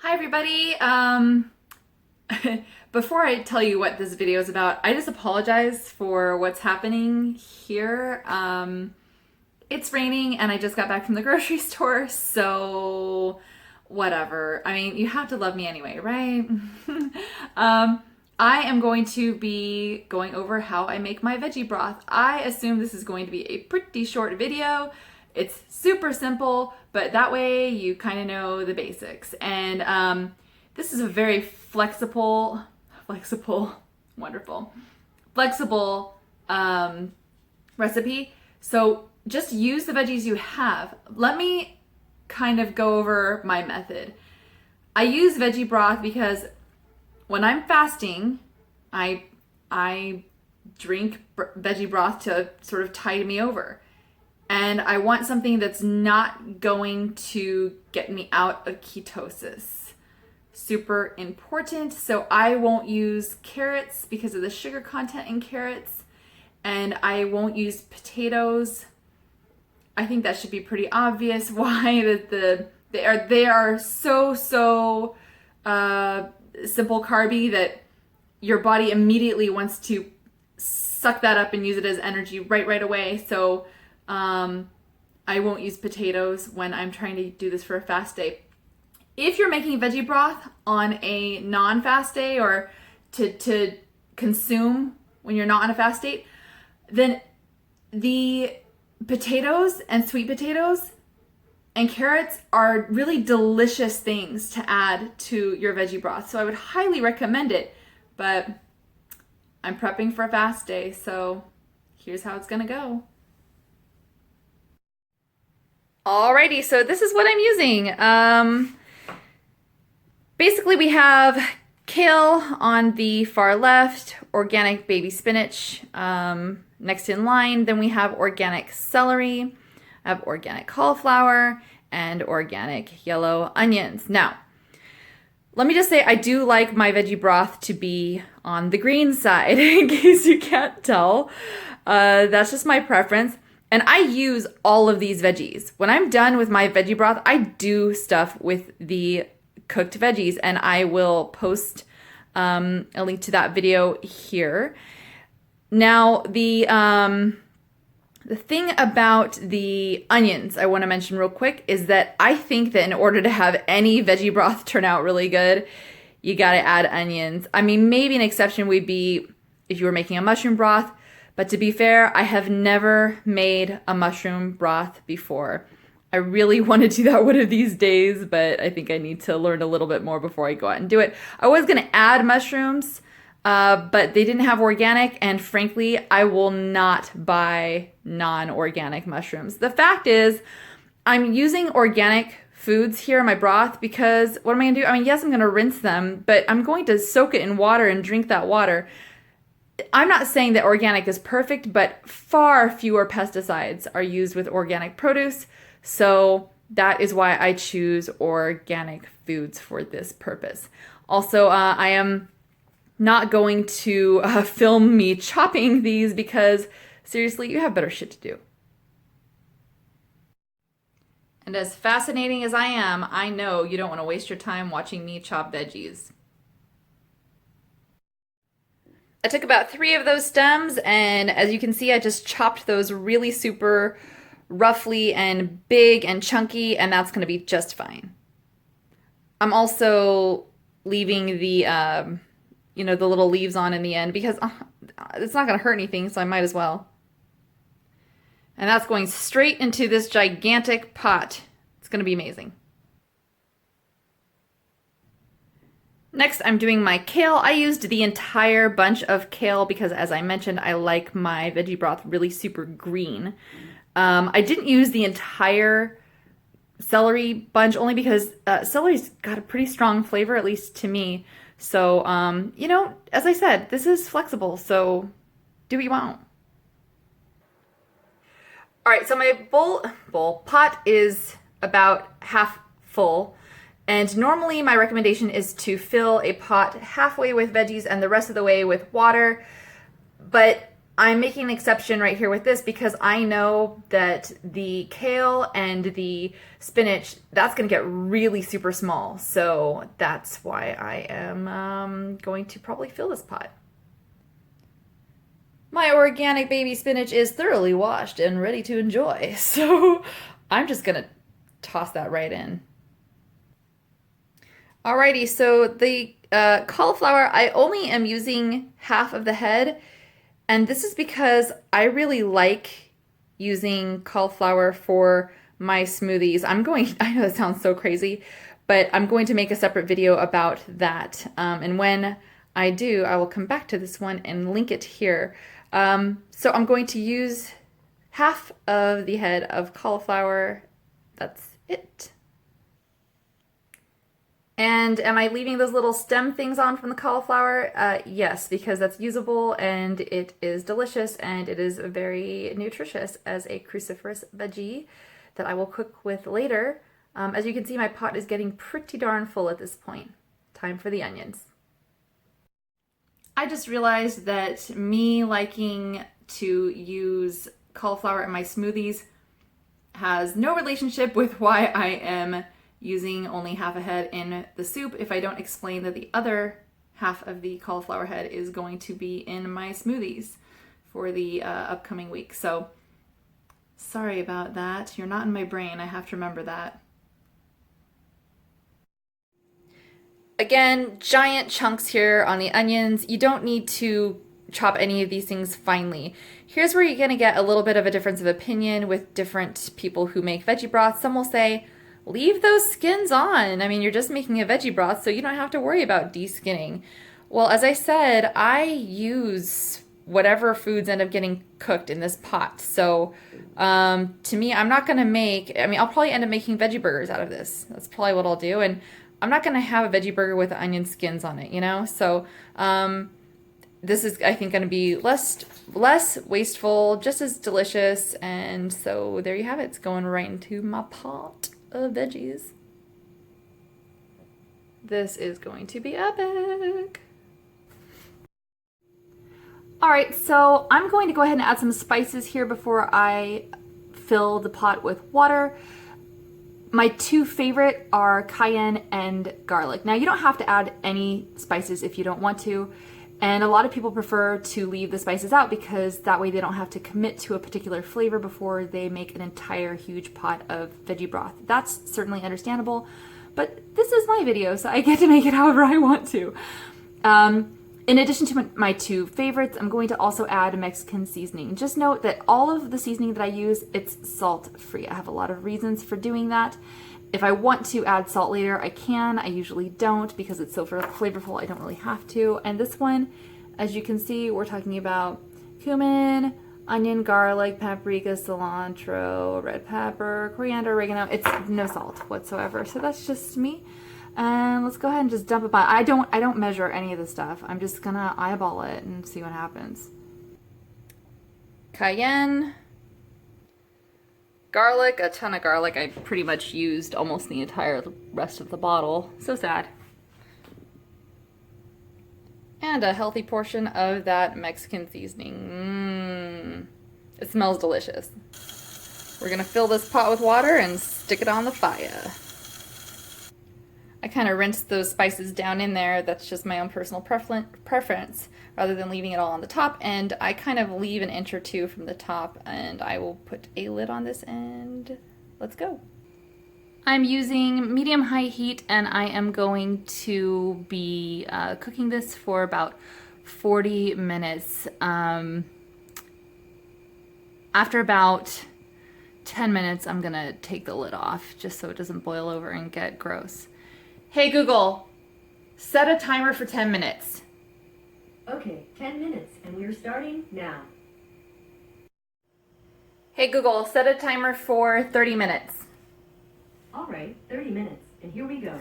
Hi everybody. Before I tell you what this video is about, I just apologize for what's happening here. It's raining and I just got back from the grocery store, so whatever. I mean, you have to love me anyway, right? I am going to be going over how I make my veggie broth. I assume this is going to be a pretty short video. It's super simple, but that way you kind of know the basics. And this is a very wonderful, flexible recipe. So just use the veggies you have. Let me kind of go over my method. I use veggie broth because when I'm fasting, I drink veggie broth to sort of tide me over. And I want something that's not going to get me out of ketosis. Super important. So I won't use carrots because of the sugar content in carrots. And I won't use potatoes. I think that should be pretty obvious why they are so simple carby that your body immediately wants to suck that up and use it as energy right away. So I won't use potatoes when I'm trying to do this for a fast day. If you're making veggie broth on a non-fast day or to consume when you're not on a fast date, then the potatoes and sweet potatoes and carrots are really delicious things to add to your veggie broth. So I would highly recommend it, but I'm prepping for a fast day, so here's how it's gonna go. Alrighty, so this is what I'm using. Basically we have kale on the far left, organic baby spinach next in line. Then we have organic celery, I have organic cauliflower, and organic yellow onions. Now, let me just say I do like my veggie broth to be on the green side, in case you can't tell. That's just my preference. And I use all of these veggies. When I'm done with my veggie broth, I do stuff with the cooked veggies, and I will post a link to that video here. Now, the thing about the onions I want to mention real quick is that I think that in order to have any veggie broth turn out really good, you got to add onions. I mean, maybe an exception would be if you were making a mushroom broth. But to be fair, I have never made a mushroom broth before. I really want to do that one of these days, but I think I need to learn a little bit more before I go out and do it. I was going to add mushrooms, but they didn't have organic, and frankly, I will not buy non-organic mushrooms. The fact is, I'm using organic foods here in my broth because what am I going to do? I mean, yes, I'm going to rinse them, but I'm going to soak it in water and drink that water. I'm not saying that organic is perfect, but far fewer pesticides are used with organic produce. So that is why I choose organic foods for this purpose. Also, I am not going to film me chopping these because seriously, you have better shit to do. And as fascinating as I am, I know you don't want to waste your time watching me chop veggies. I took about 3 of those stems, and as you can see, I just chopped those really super roughly and big and chunky, and that's going to be just fine. I'm also leaving the, the little leaves on in the end because it's not going to hurt anything, so I might as well. And that's going straight into this gigantic pot. It's going to be amazing. Next, I'm doing my kale. I used the entire bunch of kale because, as I mentioned, I like my veggie broth really super green. I didn't use the entire celery bunch only because celery's got a pretty strong flavor, at least to me. So, as I said, this is flexible, so do what you want. All right, so my pot is about half full. And normally my recommendation is to fill a pot halfway with veggies and the rest of the way with water. But I'm making an exception right here with this because I know that the kale and the spinach, that's going to get really super small. So that's why I am going to probably fill this pot. My organic baby spinach is thoroughly washed and ready to enjoy. So I'm just going to toss that right in. Alrighty, so the cauliflower, I only am using half of the head. And this is because I really like using cauliflower for my smoothies. I know it sounds so crazy, but I'm going to make a separate video about that. And when I do, I will come back to this one and link it here. So I'm going to use half of the head of cauliflower. That's it. And am I leaving those little stem things on from the cauliflower? Yes, because that's usable and it is delicious and it is very nutritious as a cruciferous veggie that I will cook with later. As you can see, my pot is getting pretty darn full at this point. Time for the onions. I just realized that me liking to use cauliflower in my smoothies has no relationship with why I am using only half a head in the soup if I don't explain that the other half of the cauliflower head is going to be in my smoothies for the upcoming week. So sorry about that. You're not in my brain. I have to remember that. Again, giant chunks here on the onions. You don't need to chop any of these things finely. Here's where you're going to get a little bit of a difference of opinion with different people who make veggie broth. Some will say, leave those skins on. I mean, you're just making a veggie broth, so you don't have to worry about de-skinning. Well, as I said, I use whatever foods end up getting cooked in this pot. So to me, I'm not going to I'll probably end up making veggie burgers out of this. That's probably what I'll do. And I'm not going to have a veggie burger with onion skins on it, you know? So this is, I think, going to be less wasteful, just as delicious. And so there you have it. It's going right into my pot of veggies. This is going to be epic. All right, so I'm going to go ahead and add some spices here before I fill the pot with water. My two favorite are cayenne and garlic. Now, you don't have to add any spices if you don't want to. And a lot of people prefer to leave the spices out because that way they don't have to commit to a particular flavor before they make an entire huge pot of veggie broth. That's certainly understandable, but this is my video, so I get to make it however I want to. In addition to my two favorites, I'm going to also add Mexican seasoning. Just note that all of the seasoning that I use, it's salt-free. I have a lot of reasons for doing that. If I want to add salt later, I can. I usually don't because it's so flavorful, I don't really have to. And this one, as you can see, we're talking about cumin, onion, garlic, paprika, cilantro, red pepper, coriander, oregano. It's no salt whatsoever. So that's just me. And let's go ahead and just dump it by. I don't measure any of this stuff. I'm just gonna eyeball it and see what happens. Cayenne. Garlic, a ton of garlic. I pretty much used almost the entire rest of the bottle. So sad. And a healthy portion of that Mexican seasoning. It smells delicious. We're gonna fill this pot with water and stick it on the fire. I kind of rinsed those spices down in there. That's just my own personal preference rather than leaving it all on the top. And I kind of leave an inch or two from the top, and I will put a lid on this and let's go. I'm using medium-high heat, and I am going to be cooking this for about 40 minutes. After about 10 minutes, I'm gonna take the lid off just so it doesn't boil over and get gross. Hey Google, set a timer for 10 minutes. Okay, 10 minutes, and we're starting now. Hey Google, set a timer for 30 minutes. All right, 30 minutes, and here we go.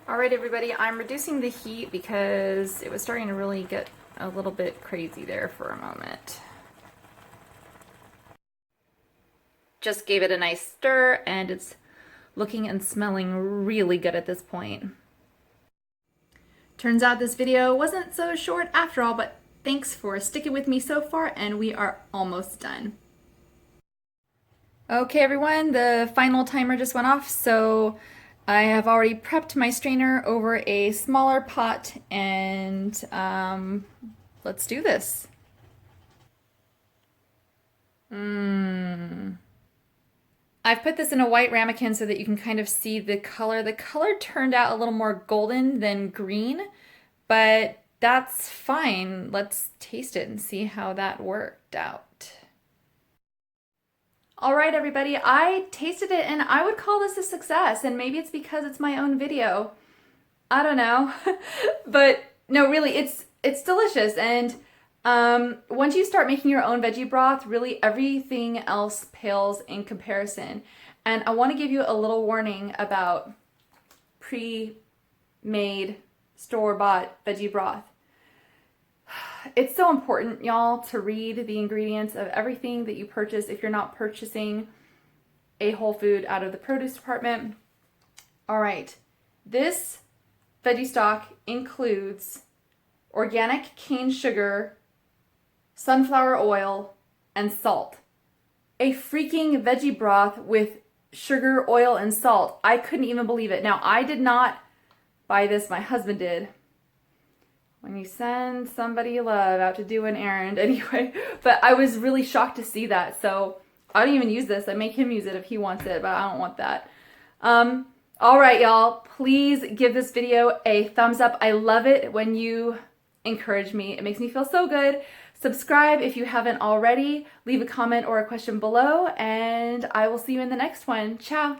All right, everybody, I'm reducing the heat because it was starting to really get a little bit crazy there for a moment. Just gave it a nice stir, and it's looking and smelling really good at this point. Turns out this video wasn't so short after all, but Thanks for sticking with me so far, and we are almost done. Okay, everyone, the final timer just went off, so I have already prepped my strainer over a smaller pot, and let's do this. I've put this in a white ramekin so that you can kind of see the color. The color turned out a little more golden than green, but that's fine. Let's taste it and see how that worked out. All right, everybody, I tasted it and I would call this a success, and maybe it's because it's my own video. I don't know. But no, really, it's delicious. And once you start making your own veggie broth, really everything else pales in comparison. And I want to give you a little warning about pre-made, store-bought veggie broth. It's so important, y'all, to read the ingredients of everything that you purchase if you're not purchasing a whole food out of the produce department. All right, this veggie stock includes organic cane sugar, sunflower oil, and salt. A freaking veggie broth with sugar, oil, and salt. I couldn't even believe it. Now, I did not buy this, my husband did. When you send somebody you love out to do an errand anyway. But I was really shocked to see that. So I don't even use this. I make him use it if he wants it, but I don't want that. All right, y'all. Please give this video a thumbs up. I love it when you encourage me. It makes me feel so good. Subscribe if you haven't already. Leave a comment or a question below, and I will see you in the next one. Ciao.